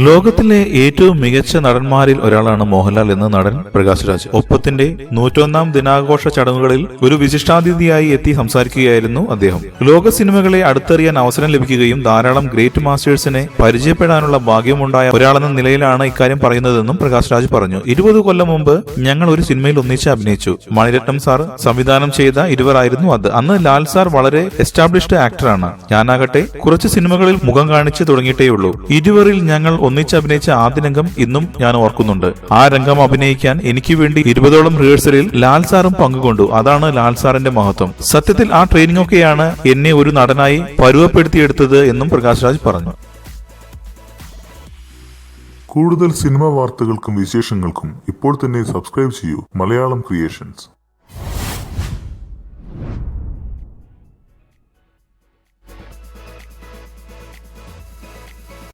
ലോകത്തിലെ ഏറ്റവും മികച്ച നടന്മാരിൽ ഒരാളാണ് മോഹൻലാൽ എന്ന നടൻ പ്രകാശ് രാജ്. ഒപ്പത്തിന്റെ 101ാം ദിനാഘോഷ ചടങ്ങുകളിൽ ഒരു വിശിഷ്ടാതിഥിയായി എത്തി സംസാരിക്കുകയായിരുന്നു അദ്ദേഹം. ലോക സിനിമകളെ അടുത്തറിയാൻ അവസരം ലഭിക്കുകയും ധാരാളം ഗ്രേറ്റ് മാസ്റ്റേഴ്സിനെ പരിചയപ്പെടാനുള്ള ഭാഗ്യമുണ്ടായ ഒരാളെന്ന നിലയിലാണ് ഇക്കാര്യം പറയുന്നതെന്നും പ്രകാശ് രാജ് പറഞ്ഞു. 20 കൊല്ലം മുമ്പ് ഞങ്ങൾ ഒരു സിനിമയിൽ ഒന്നിച്ച് അഭിനയിച്ചു. മണിരത്നം സാർ സംവിധാനം ചെയ്ത ഇരുവരായിരുന്നു അത്. അന്ന് ലാൽ സാർ വളരെ എസ്റ്റാബ്ലിഷ്ഡ് ആക്ടറാണ്. ഞാനാകട്ടെ കുറച്ച് സിനിമകളിൽ മുഖം കാണിച്ച് തുടങ്ങിയിട്ടേയുള്ളൂ. ഇരുവരിൽ ഞങ്ങൾ ഒന്നിച്ചഭിനയിച്ച ആദ്യ രംഗം ഇന്നും ഞാൻ ഓർക്കുന്നുണ്ട്. ആ രംഗം അഭിനയിക്കാൻ എനിക്ക് വേണ്ടി 20ഓളം റിഹേഴ്സലിൽ ലാൽ സാറും പങ്കുകൊണ്ടു. അതാണ് ലാൽ സാറിന്റെ മഹത്വം. സത്യത്തിൽ ആ ട്രെയിനിങ് ഒക്കെയാണ് എന്നെ ഒരു നടനായി പരുവപ്പെടുത്തിയെടുത്തത് എന്നും പ്രകാശ് രാജ് പറഞ്ഞു. കൂടുതൽ സിനിമാ വാർത്തകൾക്കും വിശേഷങ്ങൾക്കും ഇപ്പോൾ തന്നെ സബ്സ്ക്രൈബ് ചെയ്യൂ മലയാളം ക്രിയേഷൻസ്.